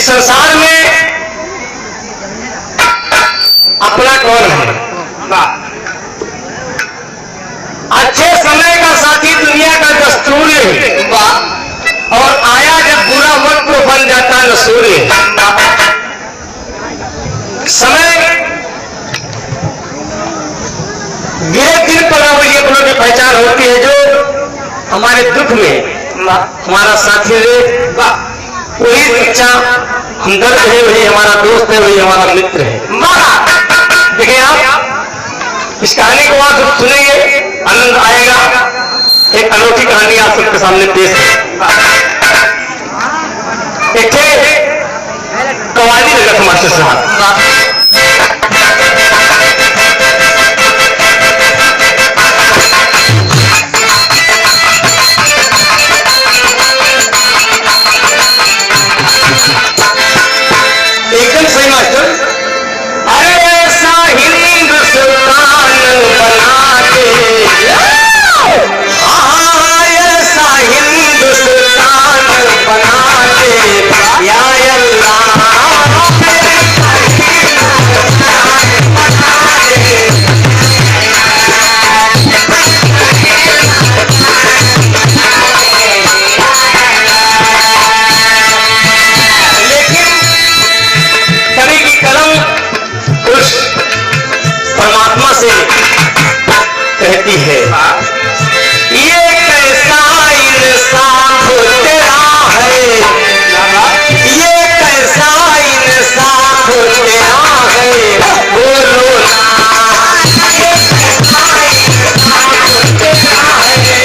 संसार में अपना कौन है? अच्छे समय का साथी दुनिया का दस्तूर है और सूर्य है। समय धीरे धीरे पर ये अपनों की पहचान होती है, जो हमारे दुख में हमारा साथी है, वही सच्चा हमदर्द है, वही हमारा दोस्त है, वही हमारा मित्र है। देखिए आप इस कहानी को आप जब सुनेंगे आनंद आएगा। एक अनोखी कहानी आप सबके सामने पेश है। एक कवाली लगा मास्टर साहब, एकदम सही मास्टर। अरे ऐसा हिंदुस्तान बना दे, ऐसा हिंदुस्तान बना दे या अल्लाह, परमात्मा से कहती है, ये कैसा इंसाफ तेरा है, ये कैसा इंसाफ तेरा है, बोलो ना, ये कैसा इंसाफ तेरा है।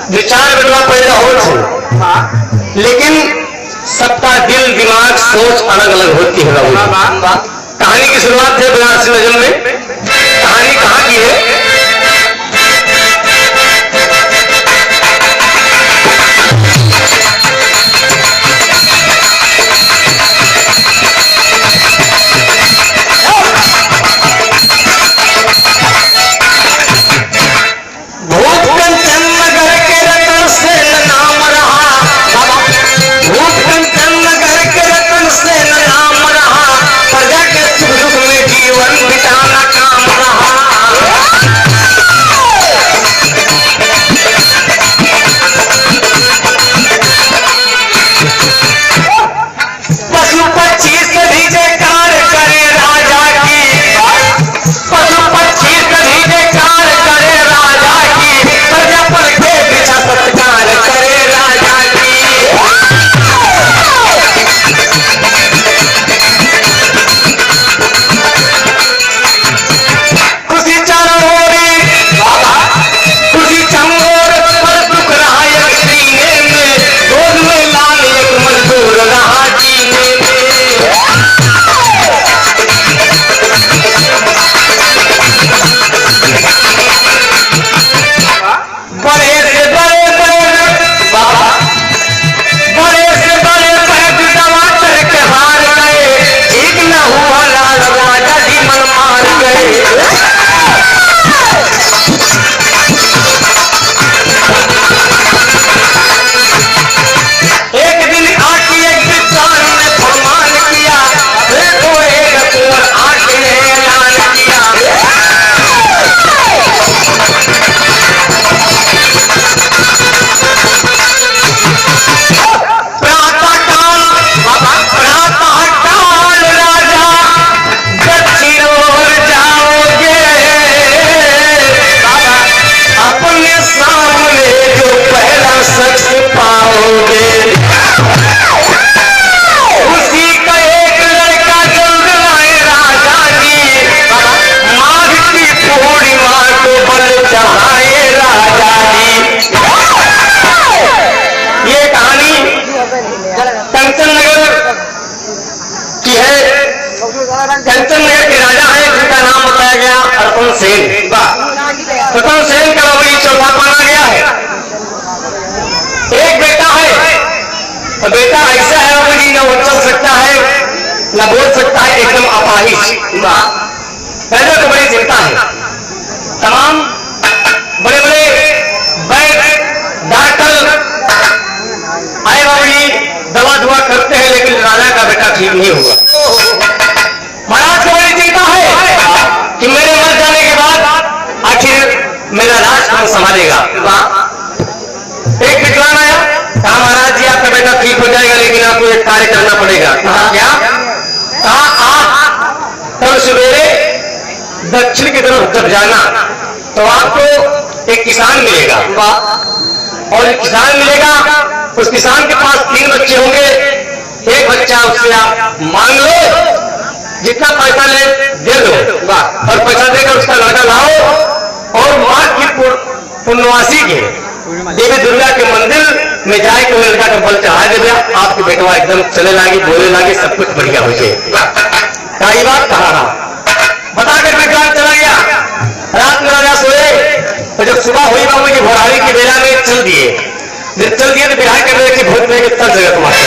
विचार बदला पैदा हो, लेकिन सबका दिल दिमाग सोच अलग अलग होती है। कहानी की शुरुआत है बनारसी नजम में। कहानी कहाँ की है? जीवन बिताना काम तो बेटा ऐसा है बाबू जी, न वो चल सकता है न बोल सकता है, एकदम अपाहिज। पहले तो बड़ी चिंता है, तमाम बड़े बड़े वैद्य डॉक्टर आए बाबू जी, दवा दुआ करते हैं, लेकिन राजा का बेटा ठीक नहीं हुआ। महाराज को बड़ी चिंता है कि मेरे मर जाने के बाद आखिर मेरा राज कौन संभालेगा। एक विद्वान आया, कहा महाराज जी आपका बेटा ठीक हो जाएगा, लेकिन आपको एक कार्य करना पड़ेगा। कहा क्या? कहा आप कल सवेरे दक्षिण की तरफ जब जाना तो आपको एक किसान मिलेगा, और एक किसान मिलेगा, उस किसान के पास 3 बच्चे होंगे, एक बच्चा उससे आप मांग लो, जितना पैसा ले दे दो, और पैसा देकर उसका लड़का लाओ और मां की पूर्णवासी के देवी दुर्गा के मंदिर में जाए के लड़का का बल चढ़ा दे दिया, आपके बेटवा एकदम चले लागे, बोले लागे, सब कुछ बढ़िया हो जाए। कई बात कहा रहा, बताकर विद्वान चला गया। रात में राजा सोए, तो जब सुबह हुई बाबू की भोरारी की बेला में चल दिए, जब चल दिए तो बिहार कर रहे कि भूत में तब जगह तुम्हारे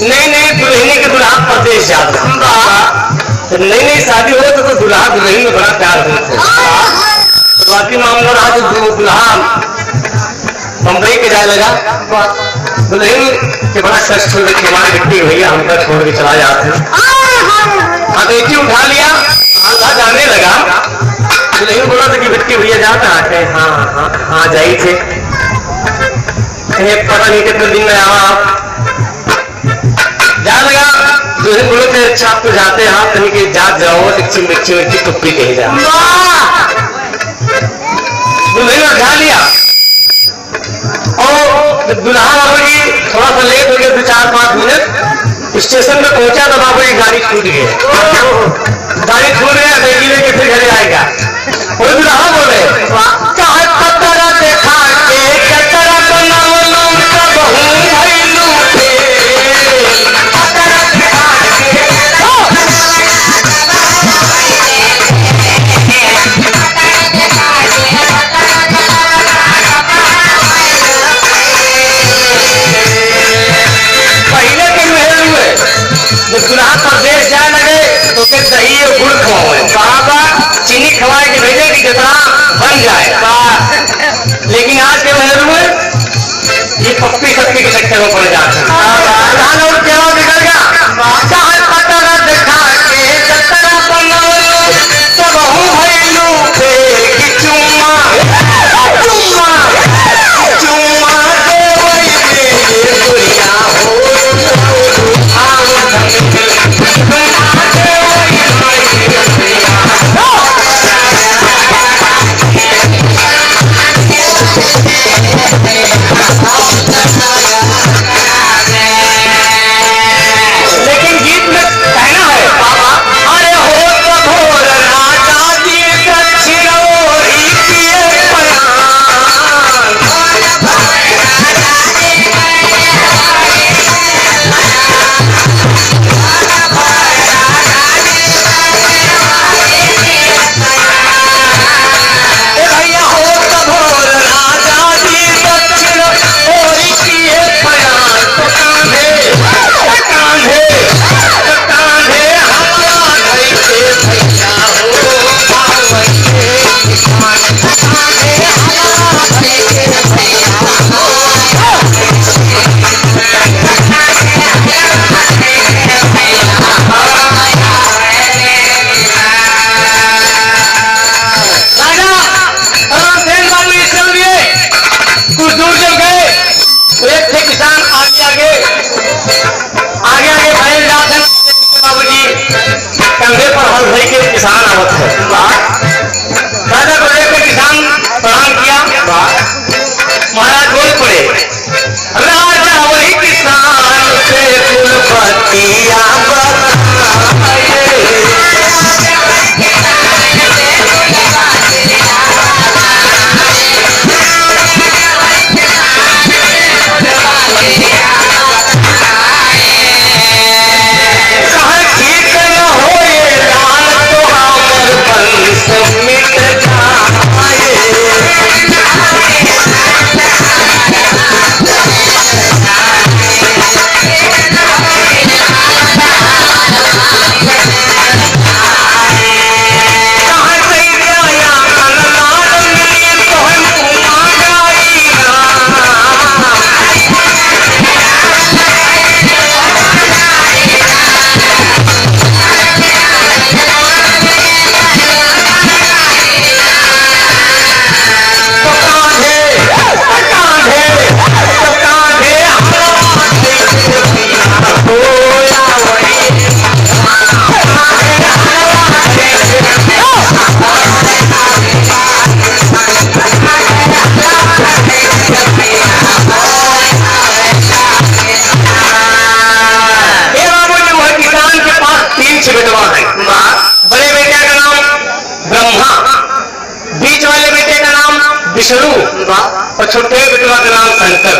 नई दुल्हनी के दुल्हा परदेश जाता, तो नई शादी हो तो दुल्हा दुल्हन में बड़ा प्यार होता है। तो बाकी मामला रहा तो दुल्हा बंबई के जाए लगा, दुल्हन के बड़ा कष्ट हो गई, हमारी बेटी भैया हमको छोड़ के चला जाते। हाँ बेटी उठा लिया, जाने लगा, दुल्हन बोला था कि बेटी भैया जाता है, हाँ हाँ हाँ जाई थे, पता नहीं कितने दिन में आवा जा लगा। दुल्हन बोलो थे अच्छा आप तो जाते हैं, आप कहीं के जात जाओ, लिच्ची मिर्ची मिर्ची टुप्पी कहीं जा। दुल्हन उठा लिया, और दुल्हा बाबू जी थोड़ा सा लेट हो गया, 2-4-5 मिनट, स्टेशन में पहुंचा तो बाबू जी गाड़ी छूट गई, गाड़ी छूट गया, बेटी लेके फिर घरे आएगा। वो दुल्हा बोले चाहे पतरा देखा के कतरा बनावलू तब हूँ भैलू दुल्हा परदेश जाए लगे तो के दही और गुड़ खवाए, बाबा चीनी खवाए के भेजे कि जितना बन जाए। लेकिन आज के महल में ये पप्पी सप्पी के चक्कर में पड़ जाते हैं। और क्या निकल गया, चाहे पतरा दिखा के चक्करा बनाओ तब हूँ भैलू फेर की चुम्मा चुम्मा चुम्मा दे वही दे दुनिया हो लेकिन गीत में कहना है बाबा, अरे हो तो भोर राजा जी दक्षिण ओरी किए भैया हो तो भोर राजा जी दक्षिण ओरी किए बयान, तो कांधे कांधे हमारा धई के भैया हो पावन के किसान, कांधे हमारा धई के भैया हो कुछ दूर जब गए तो एक थे किसान आगे आगे आगे आगे बैल जाते बाबू जी कंधे पर हल भई के किसान आवत है। राजा को देख के किसान प्रणाम किया, महाराज बोल पड़े, राजा वही किसान से कुलपतिया ठीक और छोटे बेटवा का नाम शंकर।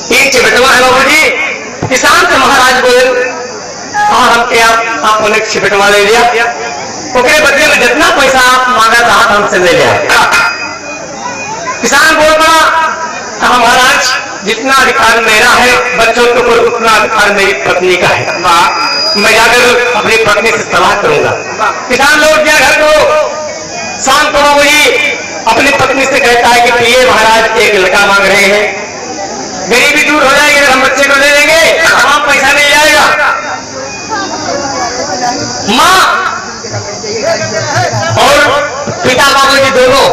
3 बेटवा है बाबूजी। किसान से महाराज बोले और हम क्या आप उन्हें छिपटवा ले लिया, ओकरे बदले में जितना पैसा आप मांगा था हमसे ले लिया। किसान बोल पड़ा हाँ महाराज, जितना अधिकार मेरा है बच्चों के ऊपर उतना अधिकार मेरी पत्नी का है, मैं जाकर अपनी पत्नी से सलाह करूंगा। किसान लौट गया घर को। शाम को वही अपनी पत्नी से कहता है कि प्रिय महाराज एक लड़का मांग रहे हैं, गरीबी दूर हो जाएगी अगर हम बच्चे को ले लेंगे, तमाम पैसा मिल जाएगा। माँ और पिता बाबूजी दोनों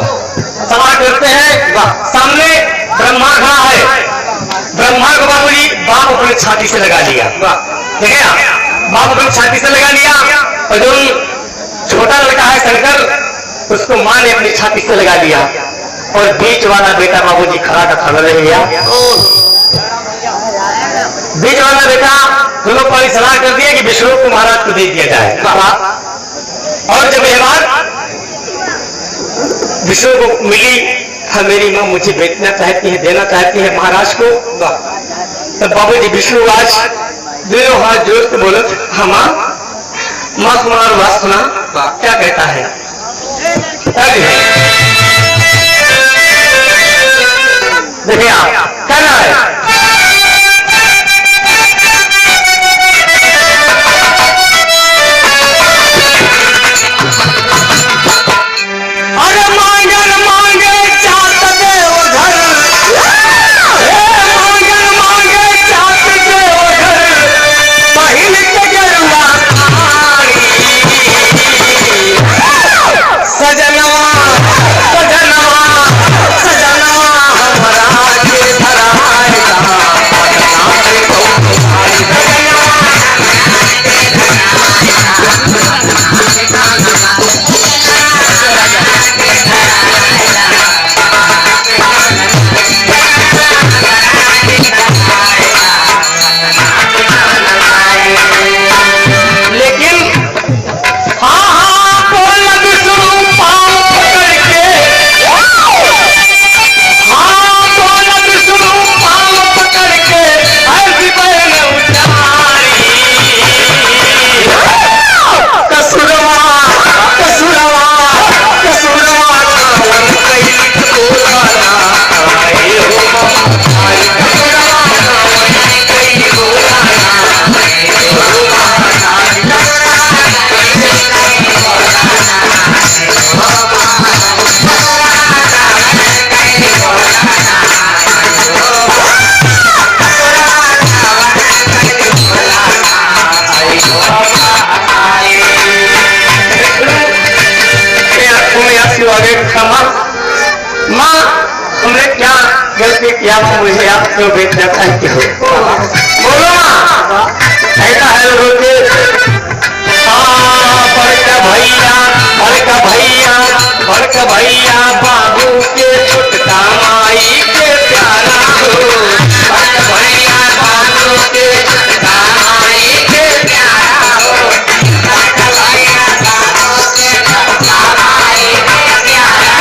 सवाल करते हैं। सामने ब्रह्मा खड़ा है। ब्रह्मा को बाबूजी बाप अपनी छाती से लगा लिया, ठीक है, बाप अपनी छाती से लगा लिया। और जो छोटा लड़का है शंकर, उसको माँ ने अपनी छाती से लगा लिया। और बीच वाला बेटा बाबूजी खड़ा का खड़ा रह गया। बीच वाला बेटा दोनों पर सलाह कर दिया कि विष्णु को महाराज को दे दिया जाए। और जब यह बात विष्णु को मिली, हाँ मेरी माँ मुझे बेचना चाहती है, देना चाहती है महाराज को, तब बाबूजी विष्णु आज दोनों हाथ जोड़ के बोले हाँ माँ, माँ तुम्हारा बात सुना क्या कहता है। देखिए आप कहना है माँ तुमने क्या गलती किया, मुझे आप क्यों बेचना चाहते हो? बोलो माँ। ऐसा है बोलते बड़का भैया बाबू के छुटका माई के प्यारा हो, बड़का भैया बाबू के छुटका माई के प्यारा हो, बड़का भैया बाबू के छुटका माई के प्यारा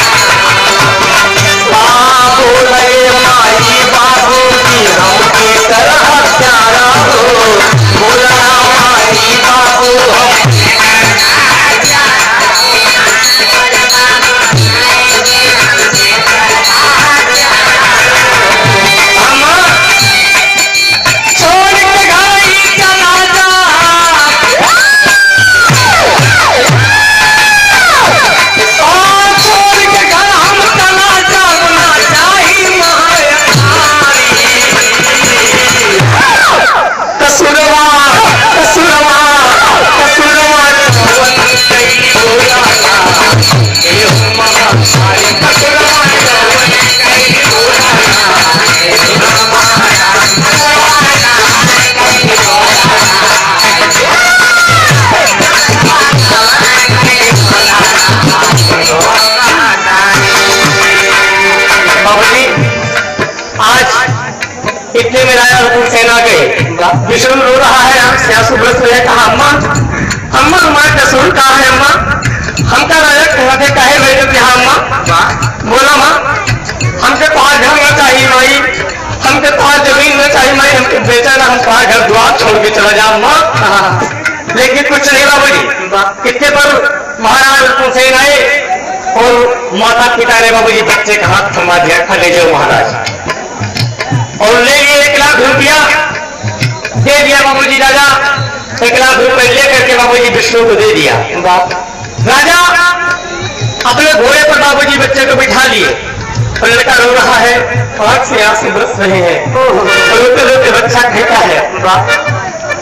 बाबू लगे माई बाबू की हमके तरह प्यारा हो, बोला माई बाबू इतने में राजा रुकुम सेना गए। विष्णु रो रहा है, आंख से आंसू बरस रहे। कहा अम्मा अम्मा हमारा कसूर कहा है अम्मा, हम का राजा कहते काहे भेजो कि हाँ अम्मा। बोला माँ हमके तोहार घर में चाहिए माई, हमके तोहार जमीन में चाहिए माई, हमके बेचा ना, हम तोहार घर द्वार छोड़ के चला जाऊँ माँ। लेकिन कुछ नहीं बाबू जी, कितने पर महाराज तुमसे आए और माता पिता ने बाबू जी बच्चे का हाथ थमा दिया, खा ले जाओ महाराज, और ले लिए 1 लाख रुपया दे दिया बाबू जी। राजा 1 लाख रुपए लेकर के बाबू जी विष्णु को दे दिया। राजा अपने घोड़े पर बाबू जी बच्चे को बिठा लिए, और लड़का रो रहा है, आंख से आंसू बरस रहे हैं, रोते रोते बच्चा कहता है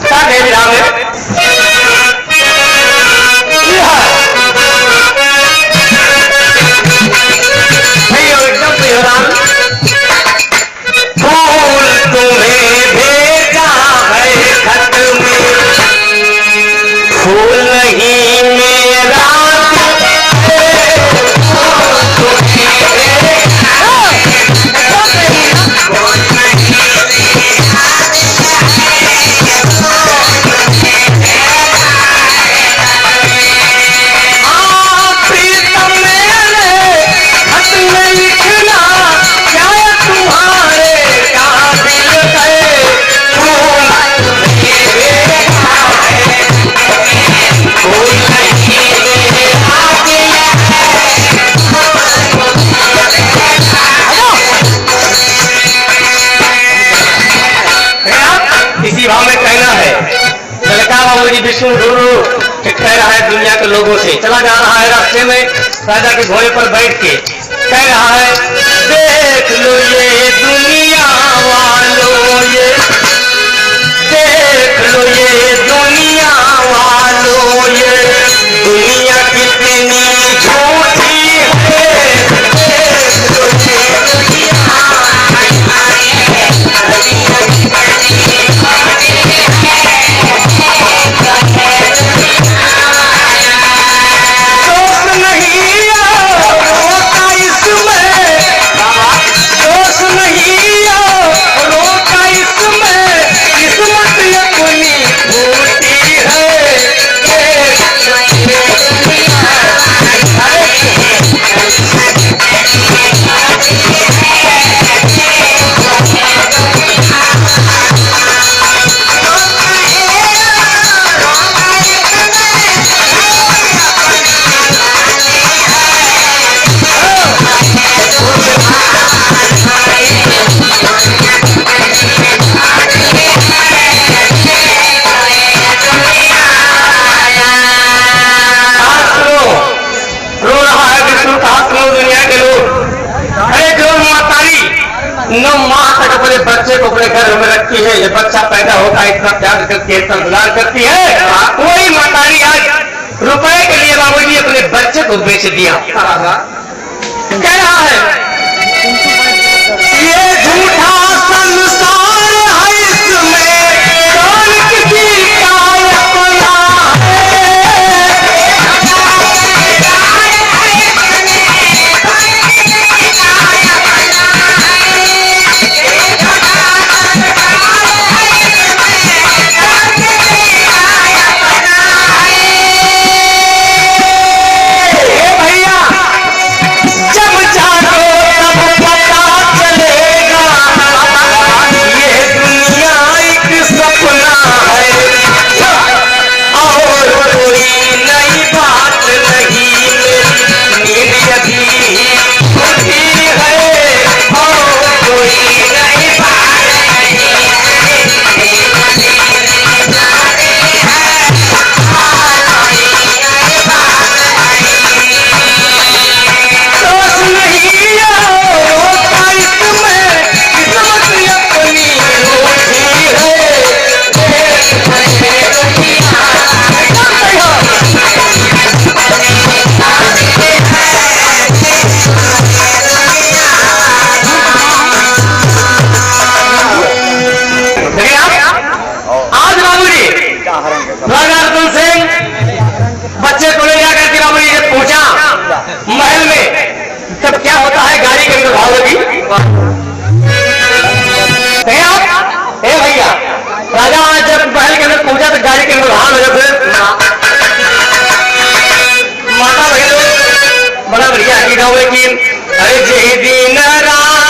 क्या कह रहा है, एकदम से हैरान, फूल तुम्हें भेजा है खत में, फूल नहीं मेरा विष्णु गुरु कह रहा है दुनिया के लोगों से, चला जा रहा है रास्ते में, राजा के घोड़े पर बैठ के कह रहा है, देख लो ये दुनिया वालों, ये देख लो ये दुनिया वालों, ये दुनिया कितनी झूठी है, देख लो ये बच्चे को अपने घर में रखती है, ये बच्चा पैदा होता है, इतना प्यार करती है, इतना दुलार करती है, कोई मातारी आज रुपए के लिए बाबूजी अपने बच्चे को बेच दिया। कह रहा है ये झूठा संसार है, इसमें कौन किसी का अपना माता बहनों बड़ा बढ़िया गीत गाओ कि अरे जय दिन राम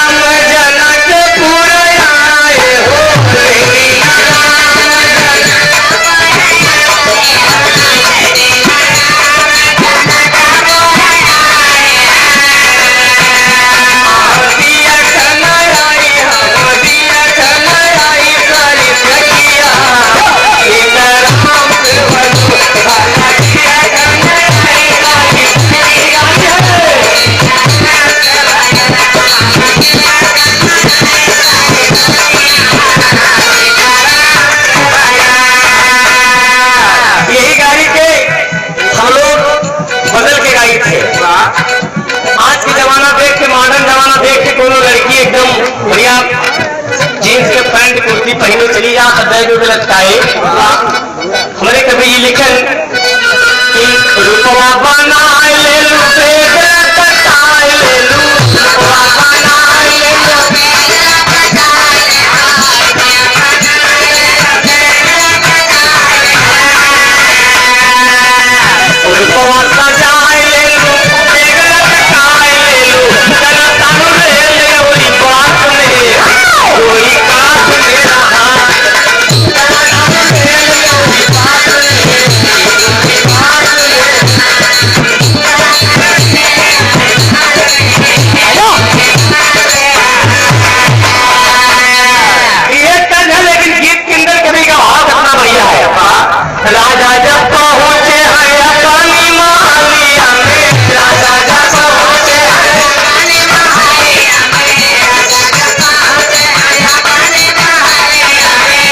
गलों में लटकाए। हमारे कवि जी लिखन कि रूपवा बनाए ले लू बेग कटाए ले लू, रूपवा बनाए ले लू रूपवा सजाए ले लू बेग कटाए ले लू, चला तारू ले ले वही बात में कोई काट ले रहा, चला तारू ले ले वही बात में कोई बात ले। ये तन है लेकिन गीत के अंदर कभी का भाव कितना बढ़िया है। राजा जब पहुंचे हैं काली मालिया में, राजा जब पहुंचे हैं काली मालिया में, राजा जब पहुंचे हैं काली मालिया में,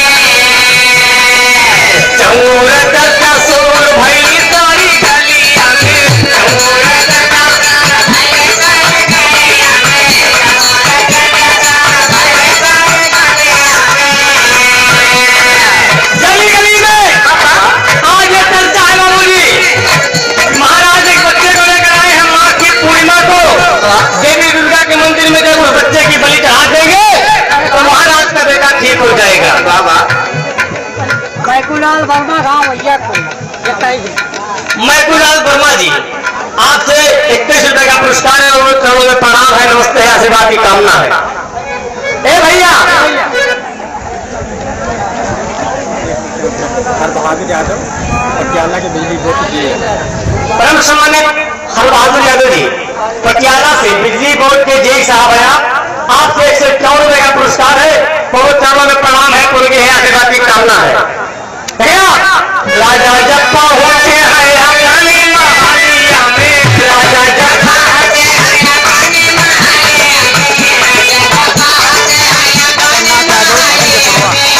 चौरत का सोर भई सारी गलिया में, चौरत का सोर भई सारी गलिया में, चौरत का सोर भई सारी गलिया में। गली गली में आज ये चर्चा है बाबूजी। महाराज एक बच्चे को लेकर आए हैं माँ की पूर्णिमा को देवी दुर्गा के मंदिर में जब उस बच्चे की बलि चढ़ा देंगे तो महाराज का बेटा ठीक हो जाएगा। बाबा मैकुलाल वर्मा गांव भैया मैकुलाल वर्मा जी आपसे 21 रुपए का पुरस्कार है और चरणों में प्रणाम है, नमस्ते है, आशीर्वाद की कामना है। ए भैया हर बहादुर यादव पटियाला के बिजली बोर्ड के परम सम्मानित हर बहादुर यादव जी पटियाला से बिजली बोर्ड के जे साहब हैं आपसे 151 रुपए का पुरस्कार है, बहुत चरणों में प्रणाम है, पूरी है, आशीर्वाद की कामना है। भैया राजा जब पहुंचे हैं काली मालिया में, राजा जब पहुंचे हैं काली मालिया में, राजा जब पहुंचे हैं काली मालिया में।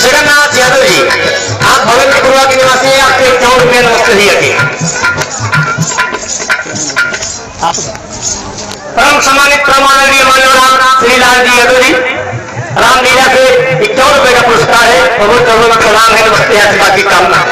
जगन्नाथ यादव जी आप भवन के पूर्वा के निवासी हैं, आपके 51 रुपये नमस्ते दिए थे। परम सम्मानित प्रमाणनीय मान्यवर श्री लाल जी यादव जी रामलीला से 51 रुपए का पुरस्कार है, बहुत चरणों में प्रणाम है, नमस्ते, आशीर्वाद की कामना है।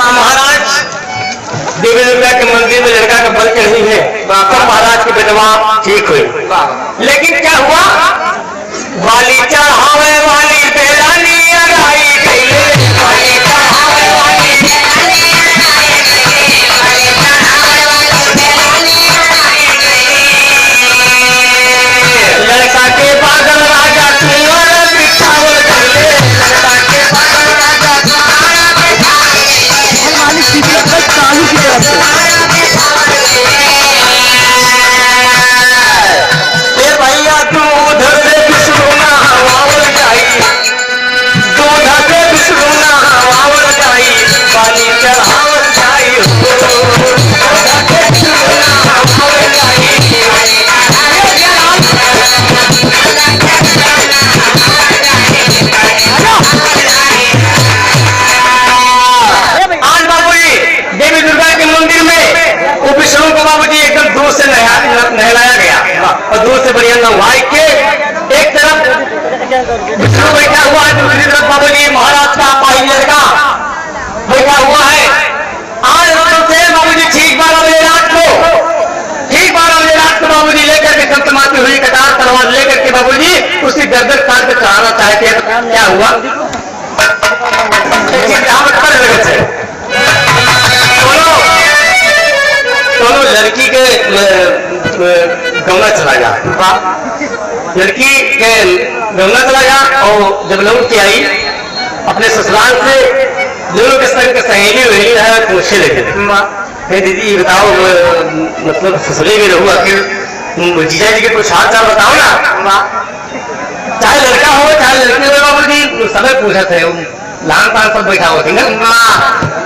महाराज देवी दुर्गा के मंदिर में लड़का का बल चढ़ी है, तो महाराज की विधवा ठीक हुई। लेकिन क्या हुआ, वाली चढ़ावे वाली बेरानी अगाई गईले, वाली चढ़ावे वाली बेरानी अगाई गईले, वाली चढ़ावे वाली बेरानी अगाई गईले। लड़का के बादल राजा कुंवर बिठावल गईले, लड़का के बादल राजा कुंवर बिठावल चालू की तरफ से भैया दूध से बिसरुना हवावल जाई, दूध से बिसरुना हवावल जाई, पानी चढ़ावल जाई, दूध से बिसरुना हवावल जाई, आज बाबूजी देवी दुर्गा के मंदिर में वो विष्णु को बाबूजी एकदम दूर से नहलाया गया और दूर से बढ़िया नहवाई के एक तरफ विष्णु बैठा हुआ है, दूसरी तरफ बाबूजी महाराज का पाही लड़का बैठा हुआ है। आज रात से बाबूजी ठीक 12 बजे रात को बाबूजी लेकर के संतमाती हुई कटार तलवार लेकर के बाबूजी उसी गर्दन काट के चढ़ाना चाहते हैं। क्या हुआ, दोनों लड़की के गंगा चला गया, लड़की के गंगा चला गया और जब लौट के आई अपने ससुराल से दोनों के संग सहेली वहेली है पूछे लगे हे दीदी ये बताओ मतलब ससुरे में रहूँ आखिर जीजा जी के कुछ हाल चाल बताओ ना, चाहे लड़का हो चाहे लड़की हो बाबूजी सब पूछा थे लान पान सब बैठा होती ना,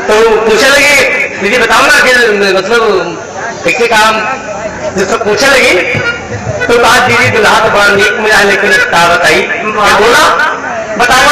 तो पूछे लगे दीदी बताओ ना कि मतलब कैसे काम जब सब पूछे लगी तो बात दीदी दुल्हा तो बड़ा नीक मिला लेकिन क्या बताई बोला बताओ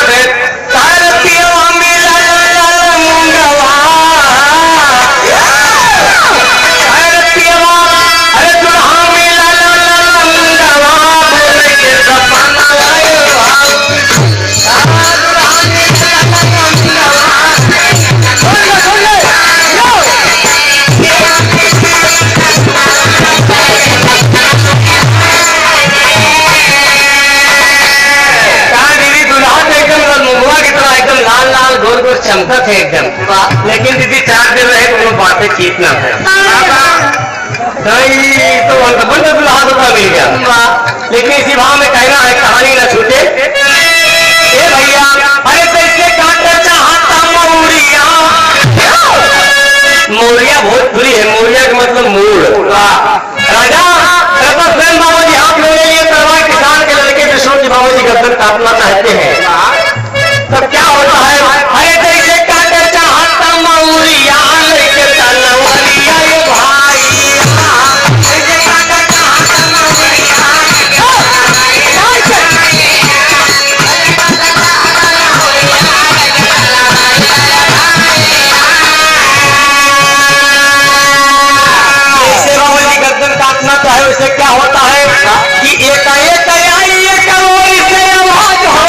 चमका थे एकदम, लेकिन दीदी 4 दिन रहे तो बातें ठीक ना थे तो बंद दुल्हा धोखा मिल गया, लेकिन इसी भाव में कहना है कहानी ना छूटे। ए भैया अरे कैसे काटना चाहता मौरिया, मौरिया बहुत बुरी है, मौरिया का मतलब मूल राजा स्वयं बाबा जी हाथ में लिए तलवार किसान के लड़के विष्णु जी बाबा जी गर्दन काटना चाहते हैं, तब क्या होता है अरे कैसे काटे चाहता मौरिया लेके तलवारिया ये भाई कैसे काटे चाहता मौरिया जैसे बाबा जी गर्दन काटना चाहे उसे क्या होता है कि एक आई एक और से आवाज हो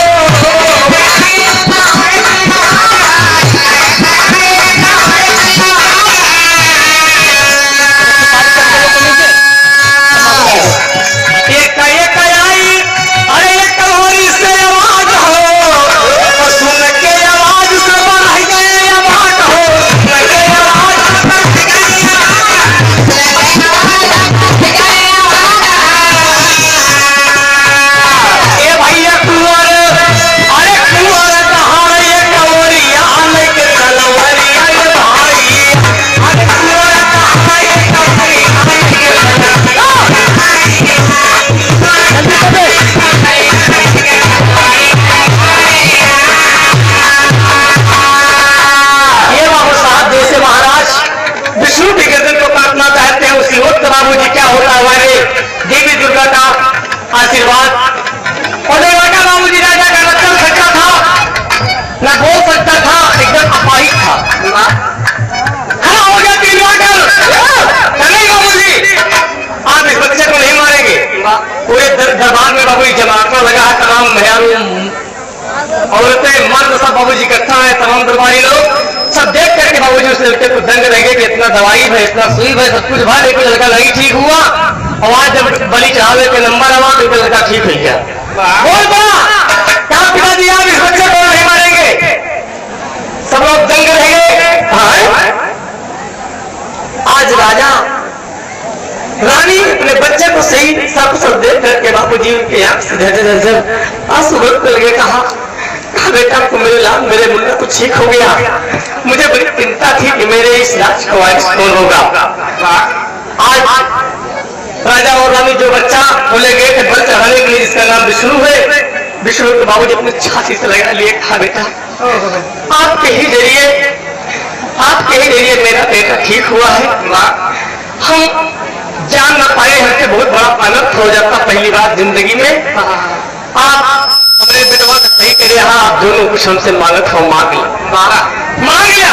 आशीर्वाद और देखा बाबूजी राजा का रत्न सच्चा था ना बोल सकता था एकदम अपाहिज था, खड़ा हो गया नहीं बाबूजी आप इस बच्चे को नहीं मारेंगे, पूरे दरबार में बाबूजी जमावड़ा लगा है, तमाम महल औरतें मर्द सब बाबूजी इकट्ठा है, तमाम दरबारी लोग सब देख करके बाबूजी उस लड़के को दंग रहेंगे कि इतना दवाई है इतना सुई है सब कुछ भाई लेकिन लड़का नहीं ठीक हुआ, और आज जब बलि चढ़ावे के नंबर आवा तो लड़का ठीक हो गया, बोल क्या पिताजी आप इस बच्चे को नहीं मारेंगे, सब लोग दंग रहेंगे। आज राजा रानी अपने बच्चे को सही सब देख करके बाबूजी उनके आंख से आंसू बरसने लगे, कहा बेटा को मेरे लाल मेरे मुन्ना को ठीक हो गया, मुझे बड़ी चिंता थी कि मेरे इस राज का वारिस कौन होगा। आज राजा और रानी जो बच्चा बोले गए थे बल चढ़ाने के लिए जिसका नाम विष्णु है, विष्णु के बाबूजी अपनी छाती से लगा लिए, कहा बेटा आपके ही जरिए मेरा बेटा ठीक हुआ है, हम जान ना पाए हमसे बहुत बड़ा अनर्थ हो जाता पहली बार जिंदगी में, आप हमारे बेटवा का सही करे, आप दोनों कुछ हमसे मांगत हो मांग लिया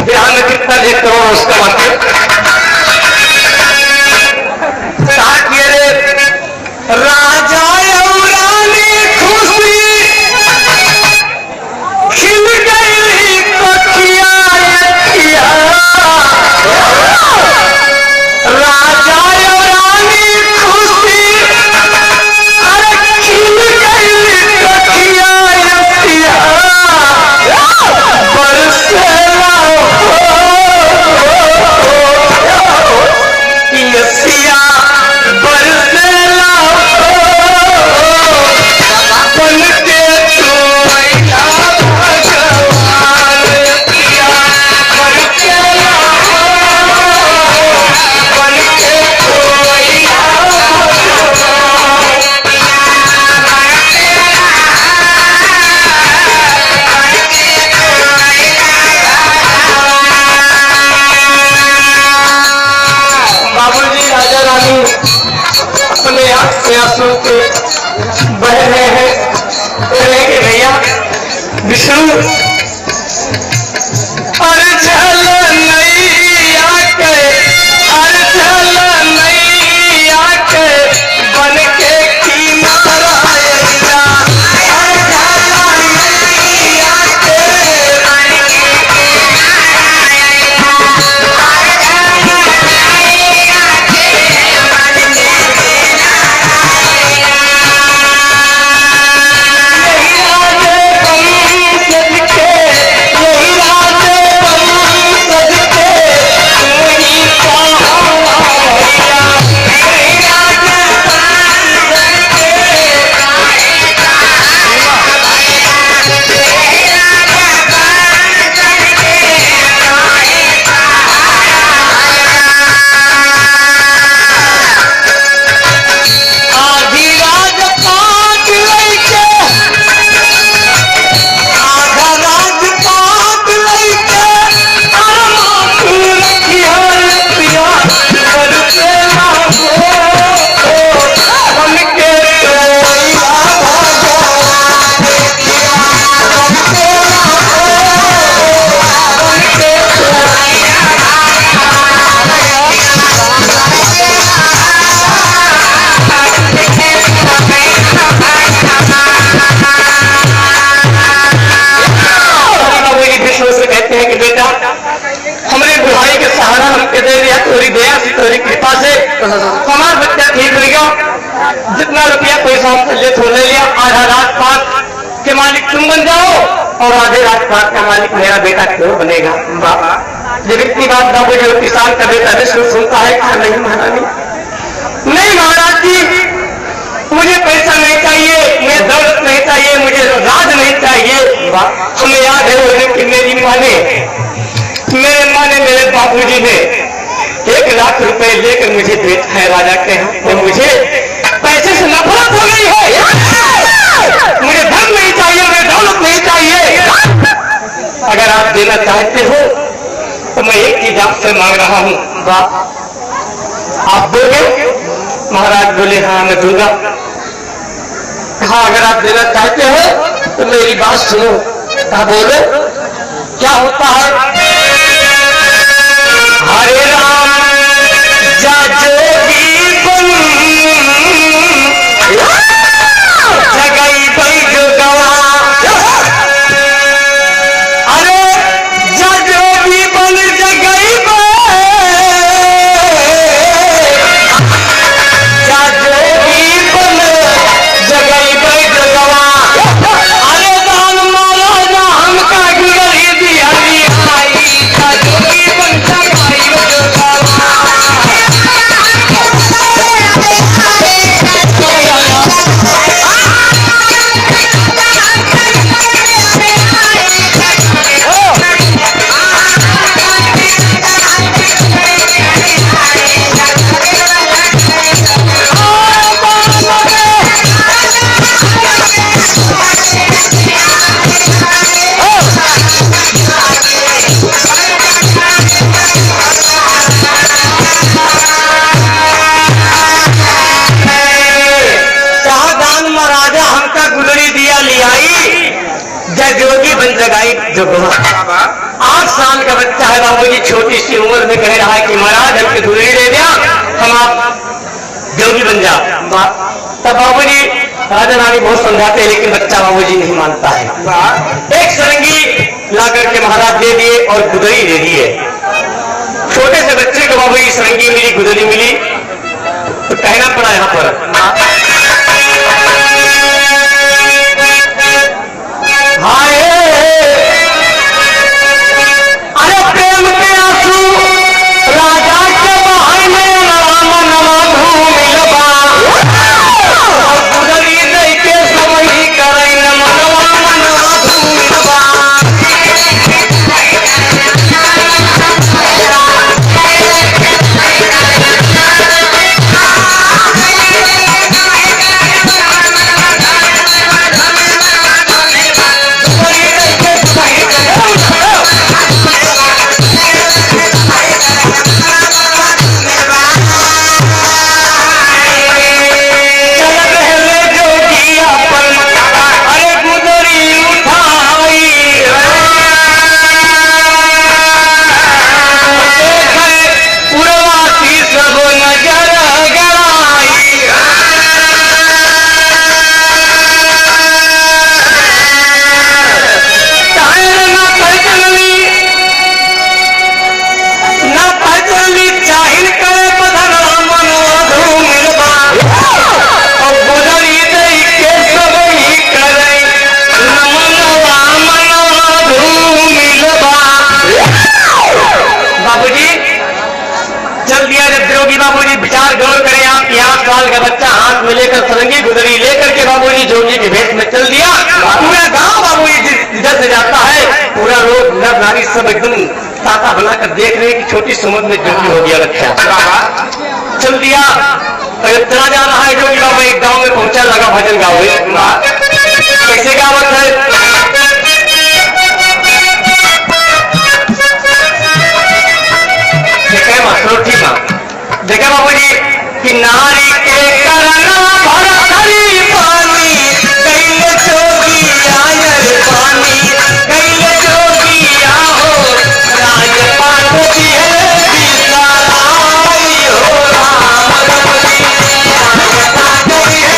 बिहार में कितना 1 करोड़ उसका मांगे राजा खुशी खिल गई कोठिया राजा रानी खुशी अरे खिल गई कोठिया बरसेला बरसेला विष्णु अर्झल नैया के अर्झल नैया के बन के किनारा अइला। अर्झल नैया के हमारा बच्चा ठीक हो गया। जितना रुपया पैसा ले तो ले लिया। आधा राजपाट के मालिक तुम बन जाओ और आधे राजपाट का मालिक मेरा बेटा क्यों बनेगा। बाबा जब इतनी बात बाबू जो किसान का बेटा विष्णु सुनता है कहा नहीं महारानी, नहीं महाराज जी मुझे पैसा नहीं चाहिए, मुझे दौलत नहीं चाहिए, मुझे राज नहीं चाहिए। हमें याद है वो कि मेरी माँ ने मेरे बाबूजी ने 1 लाख रुपए लेकर मुझे बेचा है राजा के यहाँ। तो मुझे पैसे से नफरत हो गई है। मुझे धन नहीं चाहिए, मुझे दौलत नहीं चाहिए। अगर आप देना चाहते हो तो मैं एक चीज आपसे मांग रहा हूँ। आप दोगे? महाराज बोले हाँ मैं दूंगा। कहा अगर आप देना चाहते हो तो मेरी बात सुनो। कहा बोलो क्या होता है। हरे राम जा जोगी बन जगई बैठ गवा। अरे जा जोगी बन जगई जा जोगी बन जगई बैठ गवा। अरे दान मारा जा हमका गुजरी दिया आई। जा जोगी बन जगई बैठ गवा। जोगी बन जगाई जो 8 साल का बच्चा है बाबूजी, छोटी सी उम्र में कह रहा है कि महाराज हमको गुलरी दे दिया, हम आप जोगी बन जा। तब बाबूजी राजा रानी बहुत समझाते हैं लेकिन बच्चा बाबूजी नहीं मानता है। एक सरंगी ला करके महाराज दे दिए और गुदरी दे दिए। छोटे से बच्चे को बाबूजी सरंगी मिली, गुदरी मिली तो कहना पड़ा यहाँ पर हाय अरे प्रेम के आंसू राजा के बहाने नवा नवा धूमिलबा और गुदरी दे के समही करई न मनवा मनवा धूमिलबा। रास्ता बनाकर देख रहे कि छोटी सी उम्र में जोगी हो गया रक्षा चल दिया। इतना जा रहा है जोगी बाबा एक गांव में पहुंचा, लगा भजन गावे। कैसे गावत है? देखा बाबू जी कि नारी के करना भरथरी पानी कैले जोगिया रे पानी कैले जोगिया हो राजपाट दिए बिसराई हो राम रमणी राजपाट दिए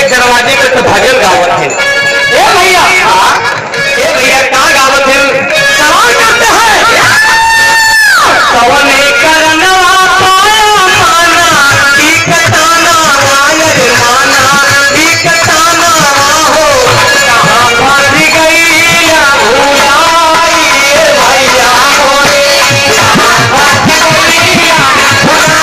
दरवाजे पे तो भजन गावत है। ए भैया कहाँ गावत है? सवाल करते हैं कौन करना पाया माना इकताना वायर माना इकताना हो कहाँ फंस गई या भुलाई भैया मोरे कहाँ फंस गई या भुलाई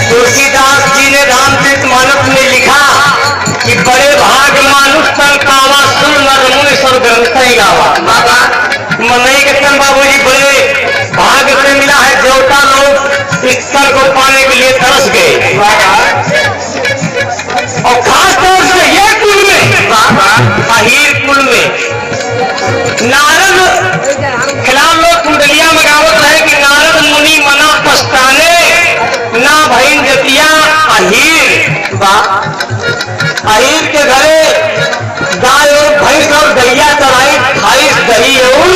तुलसीदास जी ने रामचरितमानस में लिखा कि बड़े भाग मानुष तन कावा सुर नरमुनि सब ग्रंथ ही गावा। मनई के तन बाबू जी बड़े भाग से मिला है, देवता लोग इस स्तर को पाने के लिए तरस गए। और खास तौर से ये कुल में अहीर कुल में नारद खिलाफ लोग कुंडलिया में गावत है कि नारद मुनि मना पछताने ना भईन जतिया अहीर अहीर के घरे गाय और भैंस और गैया चढ़ाई खाई दही और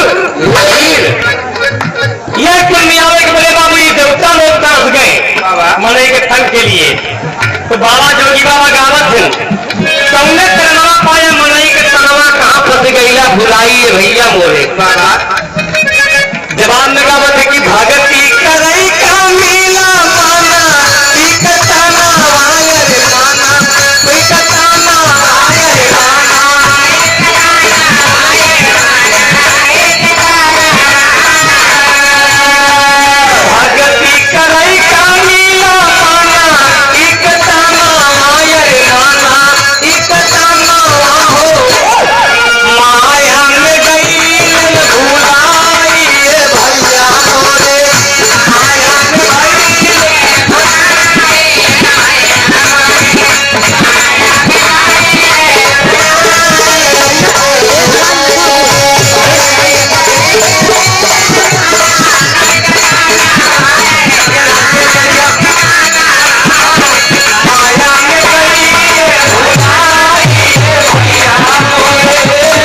अहीर यह कुल मिलावे के बड़े बाबू ये देवता लोग तरस गए मने के फल के लिए। तो बाबा जोगी बाबा गावत है तुमने तरनवा पाया मनई के तनवा कहाँ फंस गईला भुलाई भैया मोरे। जवाब में गावत है कि भागती करई का मीला माना इकताना वायर माना इकताना वायर माना भागती करई का मीला माना इकताना वायर माना इकताना हो माया में गई भुलाई भैया मोरे माया में गई माया में गई भुलाई भैया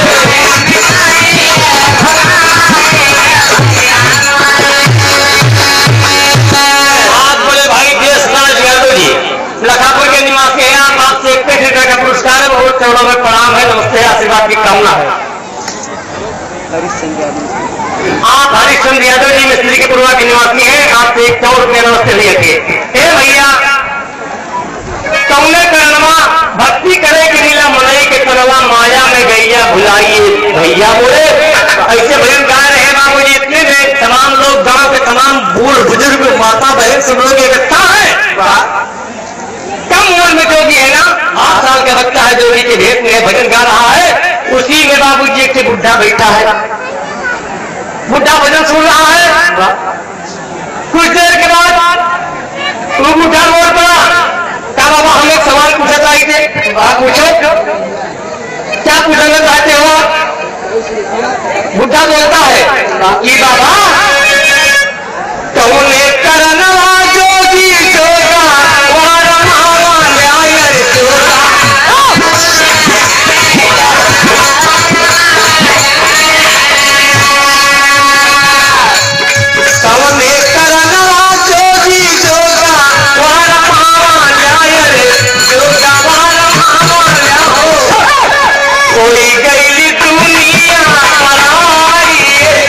आप बोले भाई देशराज यादव जी लखापुर के निवासी हैं आप, आपसे 1 रुपये का पुरस्कार है, बहुत चौड़ों में प्रणाम है, नमस्ते आशीर्वाद की कामना है। आप हरिश्चंद्र यादव जी मिस्त्री के पूर्वा के निवासी हैं, आपसे 100 रुपये नमस्ते लिए थे। हे भैया कौने करनवा भक्ति करे कि नीला मनई के करवा माया में गैया भुलाइए भैया बोले। ऐसे भजन गा रहे हैं बाबू जी, इतने में तमाम लोग गांव के तमाम बूढ़ बुजुर्ग माता बहन सब लोग इकट्ठा है। कम उम्र में जोगी है ना, 8 साल का बच्चा है जोगी के भेष में भजन गा रहा है, उसी में बाबू जी एक बुढ़ा बैठा है, बुढ़ा भजन सुन रहा है। कुछ देर के बाद वो बुढ़ा बोल पड़ा, क्या बाबा हम एक सवाल पूछना चाहते थे। पूछो क्या पूछना चाहते हो? बुढ़ा बोलता है कि बाबा कौने करनवा जोगी जोगा वार मावा न्याय जोगा कौने करनवा जोगी जोगा वार मावा न्याय जोगा वार मावा न्याय हो कोई गई दुनिया पराई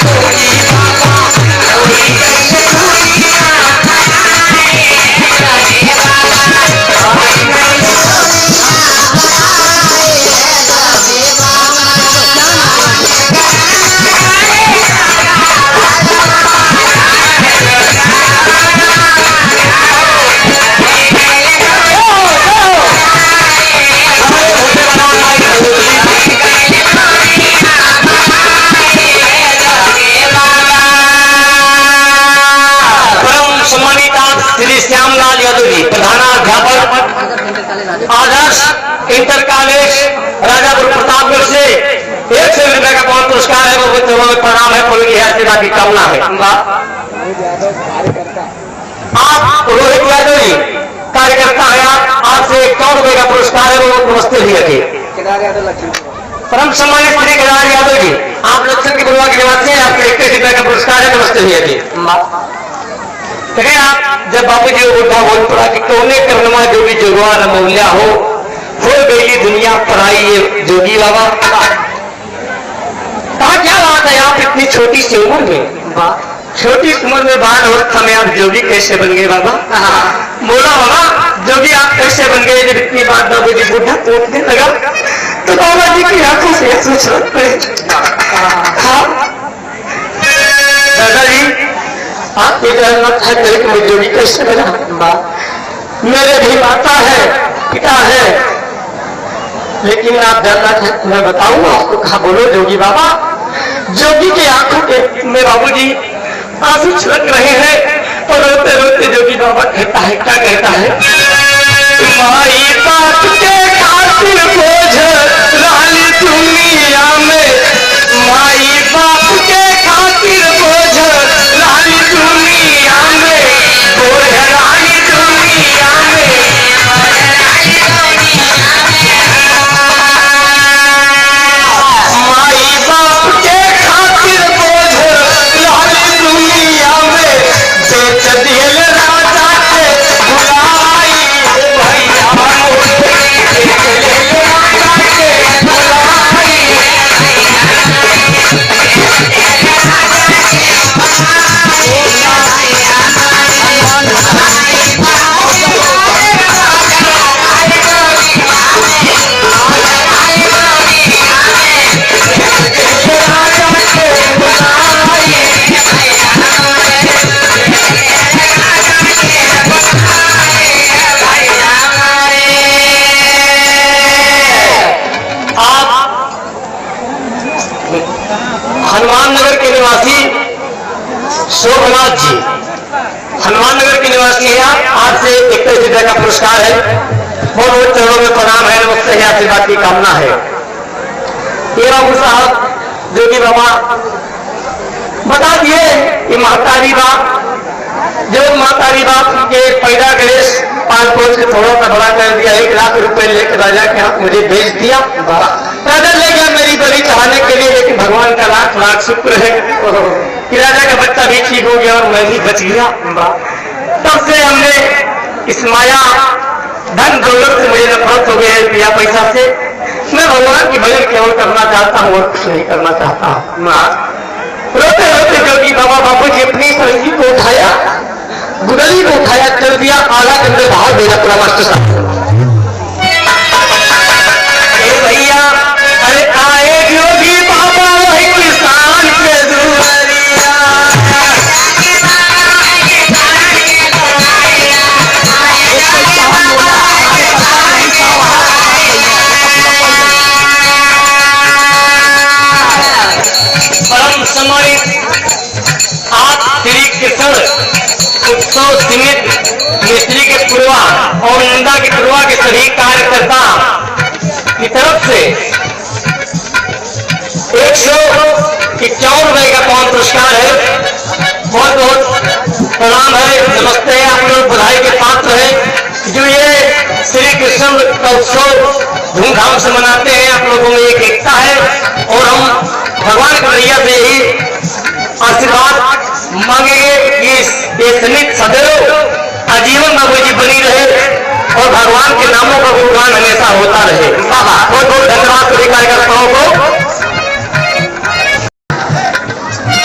जोगी बाबा इंटर कॉलेज राजापुर प्रतापगढ़ से 100 रुपए का कौन पुरस्कार है, वो चरणों में प्रणाम है, फूल की आशीर्वाद की कामना है। आप रोहित यादव जी कार्यकर्ता है, आपसे 51 रुपए का पुरस्कार है, वो नमस्ते भी रखिए। परम सम्मानित श्री केदार यादव जी, आप लक्षण के परिवार के निवासी हैं, आपको 21 रुपए का पुरस्कार है, नमस्ते भी रखिए। देखिए आप जब बापू जी उठा बोल पड़ा कि कौने कर्मा जोगी जोगवा न मौल्या हो गई दुनिया पराई ये जोगी बाबा। कहा क्या बात है, आप इतनी छोटी सी उम्र में, छोटी उम्र में बाल और समय आप जोगी कैसे बन गए बाबा? बोला बाबा जोगी आप कैसे बन गए? जब इतनी बात बाबू जी बूढ़ा टूटने लगा तो बाबा जी की आंखों से आंसू छलक पड़े। दादाजी आपकी जन्मत है मेरे को जोगी कैसे बना? मेरे भी माता है पिता है, लेकिन आप जन्नत है मैं बताऊं आपको। कहा बोलो जोगी बाबा। जोगी की आंखों के में बाबूजी आंसू छलक रहे हैं और रोते रोते जोगी बाबा कहता है, क्या कहता है? माई बाप के खातिर बोझ लाली दुनिया में, माई बाप के खातिर बोझ लाली दुनिया में, बोझ लाली दुनिया में, माई बाप के खातिर बोझ लाली दुनिया में, बेच दिल राजा के बुलाई भैया मोरे, बेच दिल राजा के बुलाई। हनुमान नगर के निवासी शोभनाथ जी, हनुमान नगर के निवासी हैं आप, आपसे 21 रुपए का पुरस्कार है, बहुत चरणों में प्रणाम है, नमस्ते है, आशीर्वाद की कामना है। ये बाबू साहब जोगी बाबा बता दिए कि महतारी बाप, जब महतारी बाप के पैदा गणेश 5 कोच के थोड़ा सा बड़ा कर दिया, 1 लाख रुपए लेकर राजा के हाथ मुझे भेज दिया। राजा ले गया मेरी बलि चढ़ाने के लिए, लेकिन भगवान का लाख लाख शुक्र है कि राजा का बच्चा भी ठीक हो गया और मैं भी बच गया। तब से हमने इस माया धन दौलत से मुझे नफरत हो गई है, रुपया पैसा से। मैं भगवान की भजन केवल करना चाहता हूँ और कुछ नहीं करना चाहता हूँ। रोते रोते जोगी बाबा बापू जी अपनी सरंगी को उठाया, गुदली को उठाया, चल दिया आला के अंदर बाहर भेजा पूरा मास्टर साहब। भैया अरे आए जोगी बाबा वही किसान के दुआरिया, परम सम्मानित आप श्री कृष्ण उत्सव समिति मिस्त्री के पूर्वा और नंदा के पूर्वा के सभी कार्यकर्ता की तरफ से 151 रुपए का कौन पुरस्कार है, बहुत बहुत प्रणाम है, नमस्ते है, आप लोग बधाई के पात्र हैं जो ये श्री कृष्ण का उत्सव धूमधाम से मनाते हैं। आप लोगों में एक एकता है और हम भगवान के भैया से ही आशीर्वाद मांगेंगे कि ये समिति सदैव आजीवन बाबू जी बनी रहे और भगवान के नामों का गुणगान हमेशा होता रहे। बहुत बहुत धन्यवाद सभी कार्यकर्ताओं को।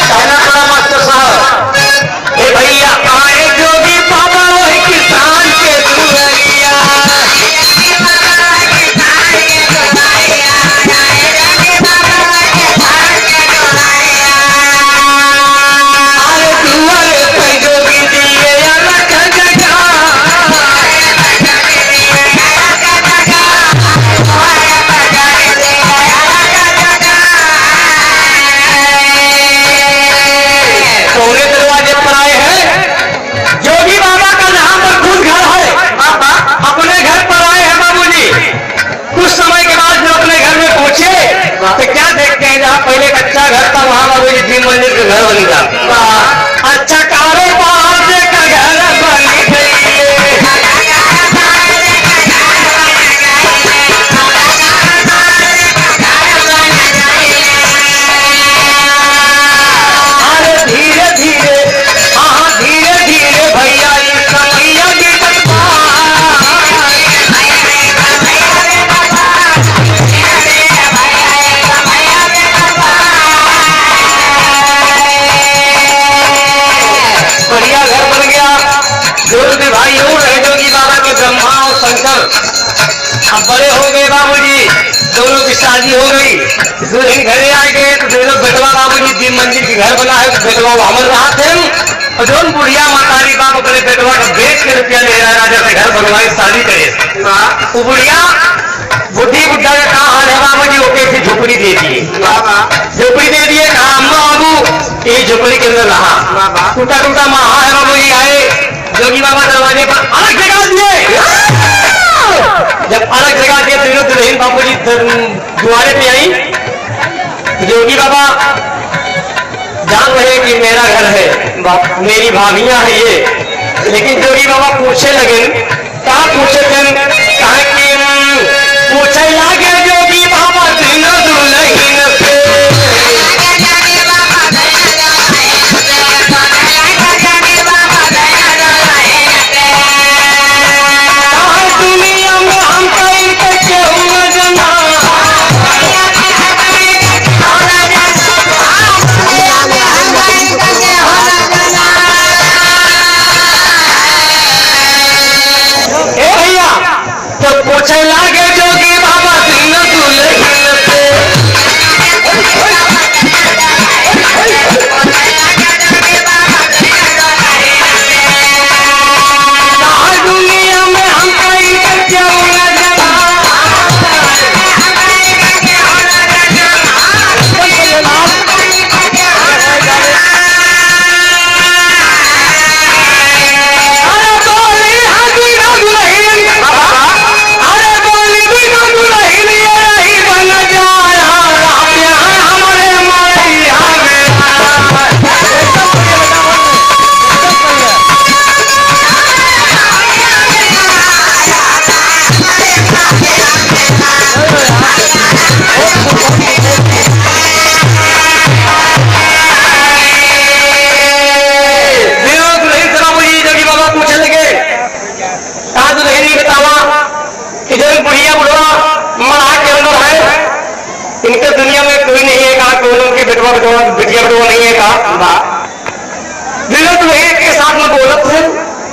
कहना पड़ा मास्टर साहब, हे भैया आए जोगी बाबा वही किसान के दुआरिया, आए दुआरे पे जोगी दिए अलग जगह, अब बड़े हो गए बाबूजी, दोनों की शादी हो गई, दुल्हन घरे आ गए तो दोनों बेटवा बाबूजी 3 मंजिल की घर बना है, बेटवा हमर रहा थे और जो बुढ़िया मातारी बाप अपने बेटवा का बेच के रुपया ले रहा राजा से घर बनवाई शादी करे। वो बुढ़िया बुढ़ी बुढ़ा का कहा हाल है बाबूजी, वो कैसे झोपड़ी दे दिए, झोपड़ी दे दिए, कहा अम्मा बाबू ये झोपड़ी के अंदर रहा, टूटा टूटा महा है बाबूजी। आए जोगी बाबा दरवाजे पर अलग जगह दिए, जब अलग जगह दिए तो दुल्हन बाबूजी द्वारे पे आई, जोगी बाबा जान रहे कि मेरा घर है, मेरी भाभियां है ये, लेकिन जोगी बाबा पूछे लगे, कहा पूछे थे, कहा कि पूछे लागे जोगी बाबा दिन दुल्हन से, दुनिया में हम कहीं पे क्यों न जना, तो पूछे लागे जोगी बाबा दिन दुल्हन से, दुनिया में हम कहीं पे क्यों न जना, इनके दुनिया में कोई नहीं है, कहा कोई उनके बेटवा बेटिया बेटवा नहीं है, कहा तो एक के साथ में बोलत है,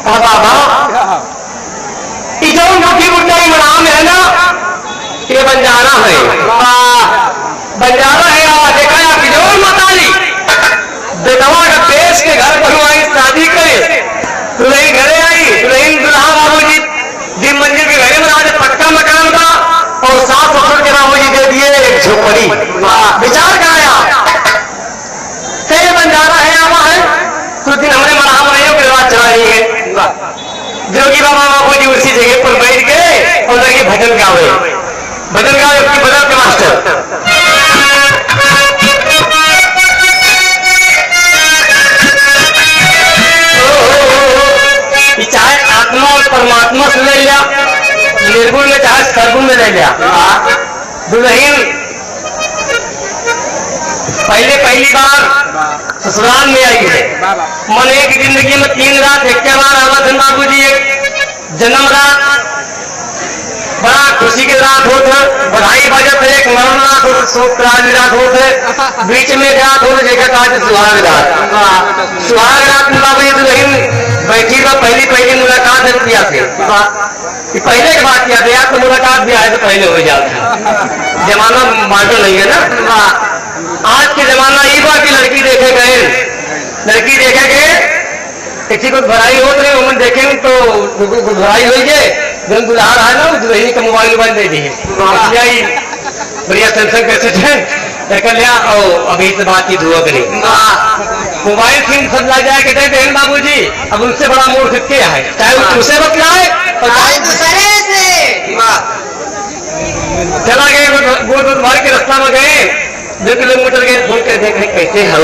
कहा बाबा जो मोटी बुढ़ाई मनाम है ना, ये बंजारा है, बंजारा है, देखा या किजोर माताली बेटवा का देश के घर बनवाई शादी करे, दुल्हन घरे आई, दुल्हन दुल्हा बाबूजी 3 मंजिल के घरे बना दे, पक्का मकान था, और सास ससुर के बाबूजी दे दिए एक झोपड़ी। विचार का आया कई बंजारा है, आवा है कुछ दिन हमने मना बनाइयों के रिवाज चला रही है, जोगी बाबा बाबूजी उसी जगह पर बैठ गए और लगे भजन गावे, भजन गावे उसकी बदल के मास्टर, चाहे आत्मा और परमात्मा से ले लिया, निर्गुण में चाहे सरगुण में ले लिया। दुल्हन पहली बार ससुराल में आई है, मन एक जिंदगी में 3 रात एक बार आवा धन बाबूजी, एक जन्म रात बड़ा खुशी के रात होता, बधाई बजत है, एक मरण रात हो, शोक रात होते, बीच में रात हो जगह कहा सुहाग रात, सुहाग रात में बाबू दुल्हन बैठी बा, पहली मुलाकात किया थे, पहले की बात किया था, या तो मुलाकात भी आए तो पहले हो जाता, जमाना मालूम नहीं है ना, आज के जमाना ये बात की लड़की देखे गए किसी को भराई हो रही उम्र देखेंगे तो भराई हो गए, जब दुल्हा रहा ना दुल्हनी का मोबाइल दे दिए, बढ़िया सैमसंग कैसे थे लिया, और अभी से बातचीत हुआ करी, मोबाइल सिम सब ला जाए कहते बहन बाबूजी, अब उनसे बड़ा मूड कितने है, चाहे वो तुमसे बतलाए और चाहे दूसरे से, चला गए गोद भर के रास्ता में गए, 2 किलोमीटर गए, फोन कर देख कैसे हो,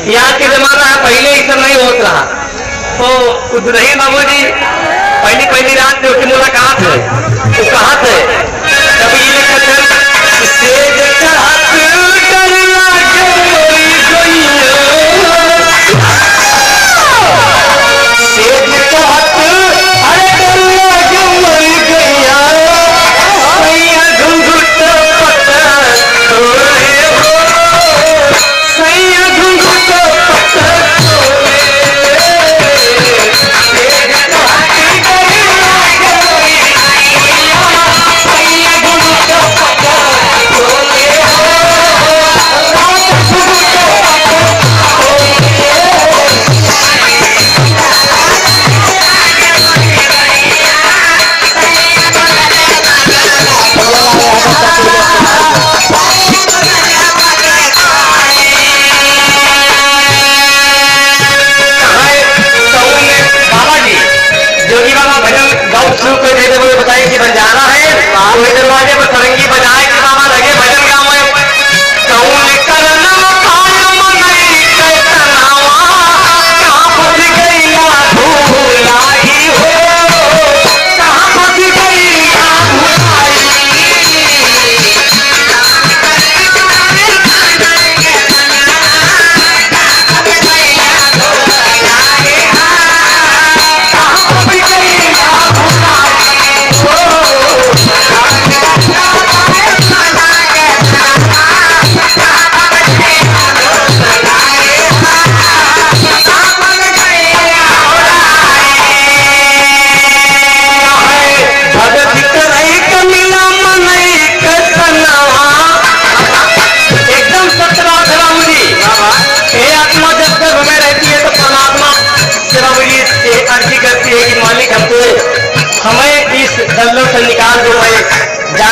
यहाँ के जमाना है, पहले ये सब नहीं होता रहा, तो दुल्हन बाबूजी पहली रात में उसकी मुलाकात है, वो कहा थे कभी ये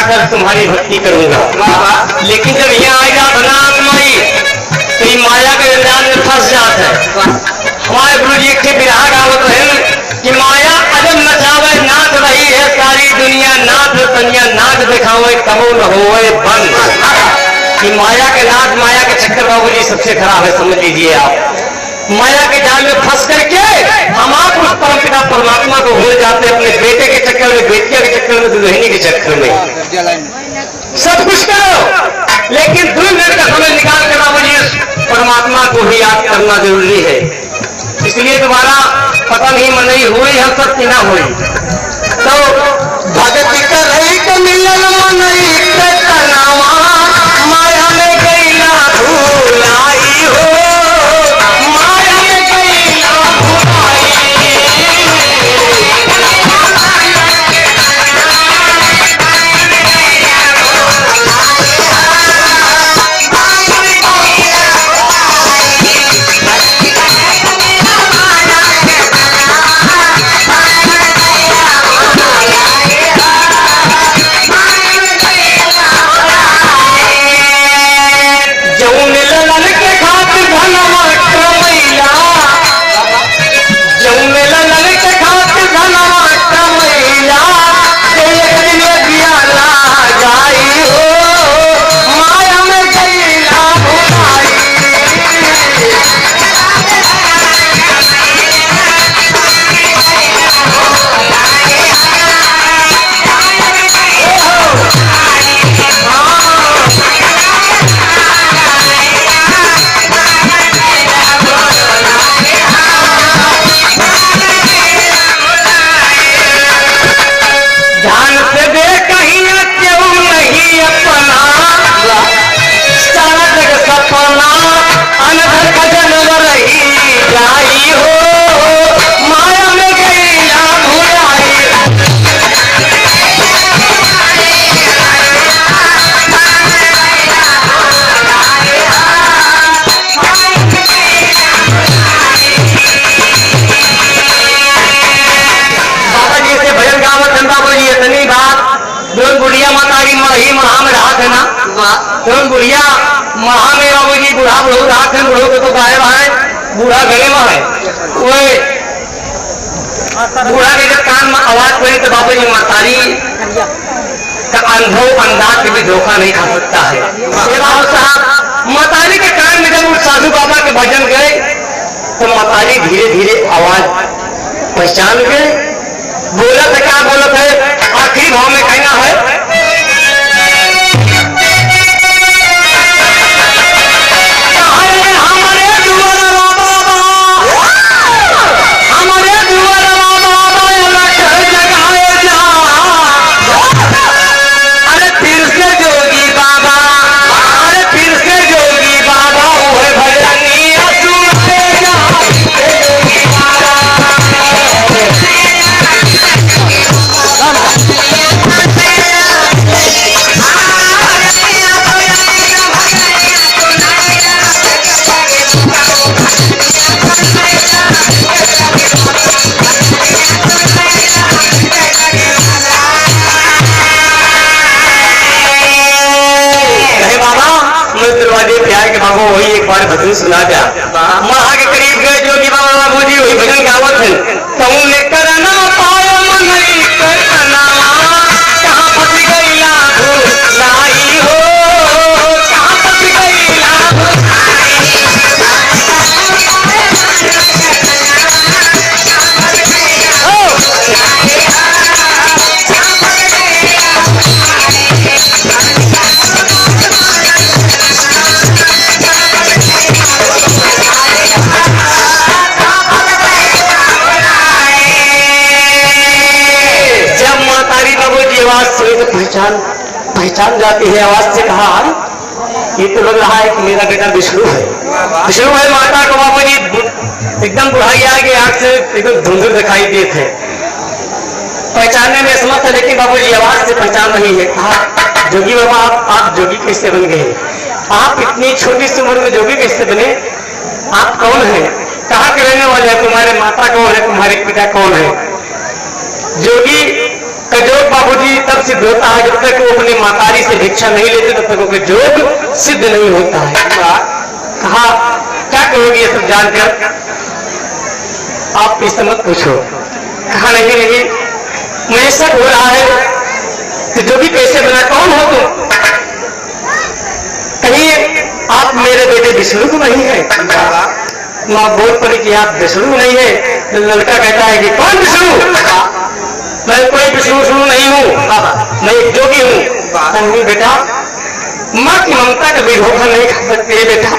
जाकर तुम्हारी भक्ति करूंगा। लेकिन जब यहाँ आएगा भनाथ माई तो ये माया के जाल में फंस जात है। हमारे गुरु जी के बिरहा गावत है कि माया अजब नचावे नाच रही है सारी दुनिया, नाच तनिया नाच दिखावे कमो न होवे बंद। कि माया के नाच, माया के चक्कर बाबू जी सबसे खराब है, समझ लीजिए आप। माया के जाल में फंस करके हम आप उस परमपिता परमात्मा को भूल जाते, अपने बेटे के चक्कर में, बेटिया के चक्कर में, दुल्हनी के चक्कर में। सब कुछ करो लेकिन 2 मिनट का समय निकाल कर बाबू जी परमात्मा को भी याद करना जरूरी है। इसलिए दोबारा पता नहीं मनई हुई हम सब ना हुई तो भगत कर मिलन मनई के तनावा माया में गईला भूलाई हो, माया में गईला भूलाई। बुढ़िया महा में बाबू जी बूढ़ा बुढ़ो रात है, बुढ़ो के तो गायब है, बूढ़ा गले में है। वो बूढ़ा के जब कान में आवाज पड़ी तो बाबू जी मतारी का अनुभव अंदाज के भी धोखा नहीं खा सकता है। साहब मतारी के कान में जब उस साधु बाबा के भजन गए तो मतारी धीरे धीरे आवाज पहचान गए। बोला था क्या बोला था, आखिरी भाव में कहना है वही एक बार भजन सुना दिया। महा के करीब गए जो कि बाबा बाबू जी वही भजन गावत है। तुम लेकर ना पायो मनई करना कहाँ फंस गई लाई हो, कहाँ फंस गई पहचान जाती है। आवाज से कहा ये तो लग रहा है कि मेरा बेटा विष्णु है। विष्णु है। माता को बाबू जी एकदम बुढ़ाई आ गई, आंख से एकदम धुंधुर दिखाई देते थे, पहचानने में समर्थ है, लेकिन बाबू जी आवाज से पहचान रही है। कहा जोगी बाबा आप जोगी कैसे बन गए, आप इतनी छोटी सी उम्र में जोगी कैसे बने, आप कौन है, कहाँ के रहने वाले हैं, तुम्हारे माता कौन है, तुम्हारे पिता कौन है। जोगी कजोग बाबूजी तब सिद्ध होता है जब तक वो अपनी मातारी से भिक्षा नहीं लेते, तब तक वो कजोग सिद्ध नहीं होता है। कहा क्या कहोगे ये सब जानकर? आप इससे मत पूछो। कहा नहीं, मुझे शक हो रहा है कि जोगी कैसे बना, कौन हो तुम? कहीं आप मेरे बेटे विष्णु तो नहीं है? माँ बोल पड़ी कि आप विष्णु नहीं है। लड़का कहता है कि कौन विष्णु? मैं कोई विष्णु नहीं हूँ, मैं एक जोगी हूँ। बेटा, माँ की ममता कभी धोखा नहीं खा सकती है बेटा।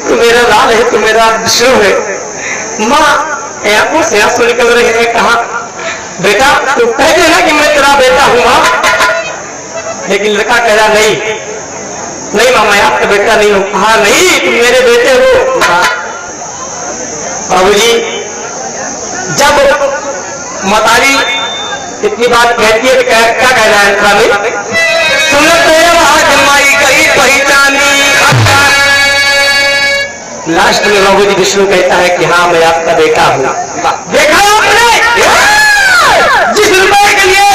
तू मेरा लाल है, तू मेरा विष्णु है। माँ आंखों से आंसू निकल रहे हैं। कहा बेटा तू कह देना कि मैं तेरा बेटा हूँ माँ। लेकिन लड़का कह रहा नहीं माँ, मैं आपका बेटा नहीं हूँ। कहा नहीं, तुम मेरे बेटे हो। बाबूजी जब मतारी इतनी बात कहती है तो क्या कह रहा है अंतरा में? सुनते जमाई गई पहचानी। लास्ट में बाबूजी विष्णु कहता है कि हाँ मैं आपका बेटा हूँ। देखा आपने जिस रुपए के लिए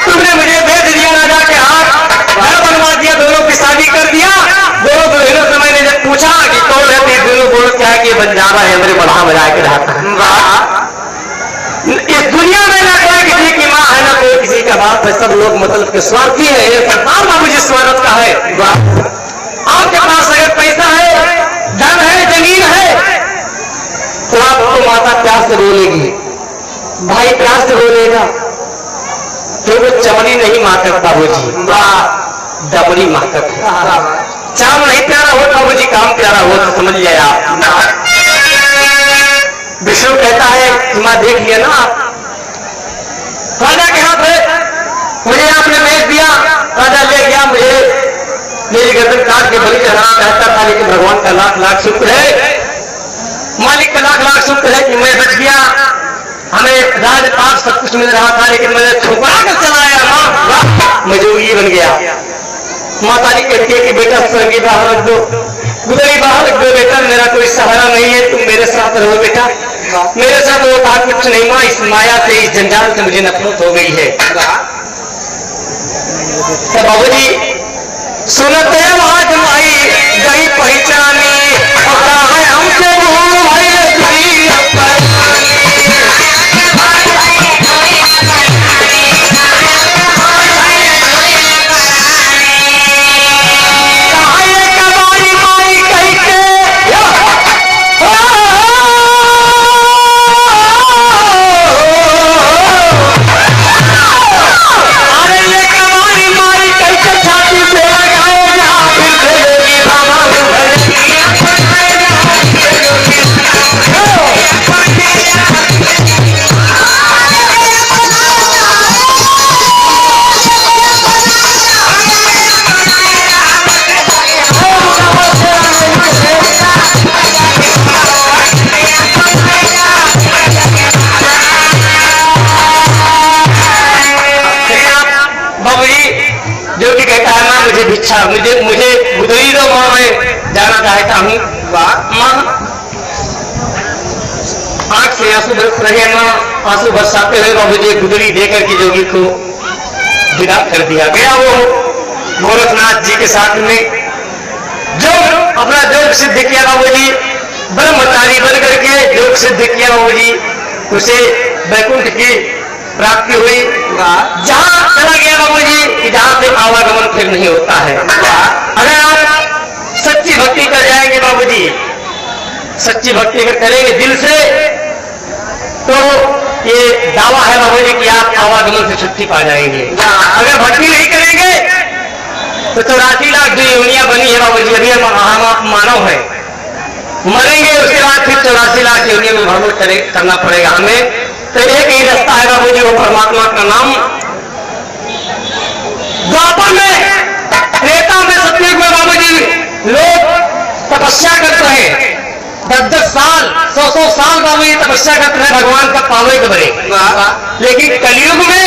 तुमने मुझे भेज दिया ना जाके हाथ घर बनवा दिया, दोनों की शादी कर दिया। दोनों दुल्हनों से मैंने जब पूछा कि कौन रहती, दोनों बोलो क्या है कि बंजारा है, मेरे बढ़ा बजा के रहता है। इस दुनिया में ना कोई किसी की माँ है, ना कोई किसी का बाप है। सब लोग मतलब के स्वार्थी है। ये सरदार बाबूजी स्वार्थ का है। आपके पास अगर पैसा है, धन है, जमीन है, तो आपको माता प्यार से बोलेगी, भाई प्यार से बोलेगा, तो वो चमड़ी नहीं मातक बाबूजी, डबरी मातक है। चाम नहीं प्यारा हो बाबूजी, काम प्यारा हो तो समझ लिया आप। विष्णु कहता है माँ देख लिया ना आप, राजा के हाथ है, मुझे आपने भेज दिया, राजा ले गया, मुझे मेरी गर्दन काट के बलि चढ़ाना चाहता था, लेकिन भगवान का लाख लाख शुक्र है, मालिक का लाख लाख शुक्र है कि मैं बच गया। हमें राजपाट सब कुछ मिल रहा था, लेकिन मैंने ठुकरा कर चलाया माँ, मैं जोगी बन गया। माता जी कहती है कि बेटा स्वर्गी बाहर रख दो, गुदरी बाहर रख दो बेटा, मेरा कोई सहारा नहीं है, तुम मेरे साथ रहो बेटा। मेरे साथ वो बात कुछ नहीं माँ, इस माया से, इस जंजाल से मुझे नफरत हो गई है। तो बाबूजी सुनते वहां जमाई गई पहचानी, और कहा है हमसे वो भाई भिक्षा मुझे गुदरी दो माँ, मैं जाना चाहता हूँ। माँ आंख से आंसू बरस रहे माँ, आंसू बरसाते हुए बाबूजी गुदरी देकर के जोगी को विदा कर दिया गया। वो गोरखनाथ जी के साथ में जो अपना योग सिद्ध किया बाबूजी, ब्रह्मचारी बन करके योग सिद्ध किया बाबूजी, उसे वैकुंठ की प्राप्ति हुई। जहां चला गया बाबूजी, जहां से आवागमन फिर नहीं होता है। अगर आप सच्ची भक्ति कर जाएंगे बाबूजी, सच्ची भक्ति अगर करेंगे दिल से, तो ये दावा है बाबूजी कि आप आवागमन से छुट्टी पा जाएंगे। अगर भक्ति नहीं करेंगे तो 84 लाख जो योनियां बनी है बाबूजी, अभी हम मानव है, मरेंगे उसके बाद फिर 84 लाख योनियों में भ्रमण करना पड़ेगा हमें। तो एक ही रास्ता है बाबूजी, वो परमात्मा का नाम। द्वापर में, त्रेता में, सतयुग में बाबूजी लोग तपस्या करते हैं, 10-10 साल 100-100 साल बाबूजी तपस्या करते हैं भगवान का पावे के बड़े। लेकिन कलयुग में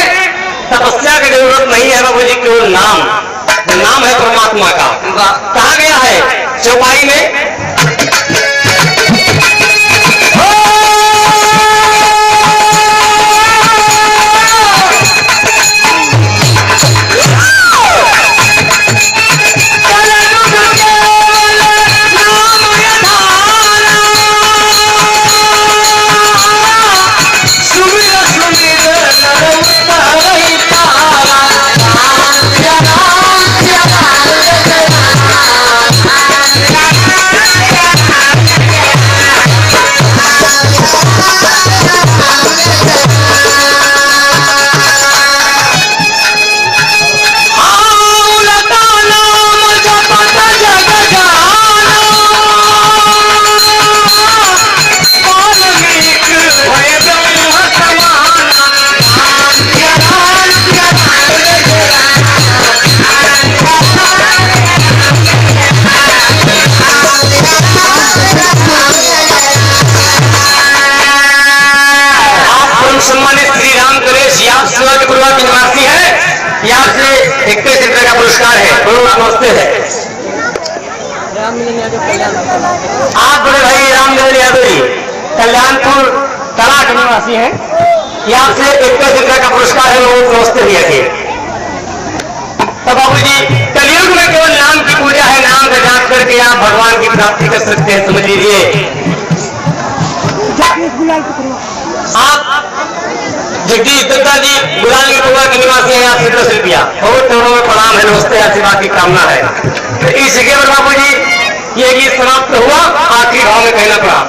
तपस्या की जरूरत नहीं है बाबूजी, केवल नाम है परमात्मा का। कहा गया है चौपाई में, नमस्ते है। राम मिलन यादव कल्याण। आप बड़े भाई रामचंद्र यादव जी कल्याणपुर तला के निवासी हैं। ये आपसे 21 रुपये का पुरस्कार है, वो नमस्ते भैया के। तो बाबू जी कलयुग में केवल नाम की पूजा है, नाम का जाप करके आप भगवान की प्राप्ति कर सकते हैं, समझ लीजिए। आप जगदीश दत्ता जी गुलाल की कुआ के निवासी हैं, आपसे 10 रुपया। बहुत चरणों में प्रणाम है, नमस्ते, आशीर्वाद की कामना है। तो इस जगह पर बाबू जी ये गीत समाप्त हुआ, आखिरी भाव में कहना पड़ा।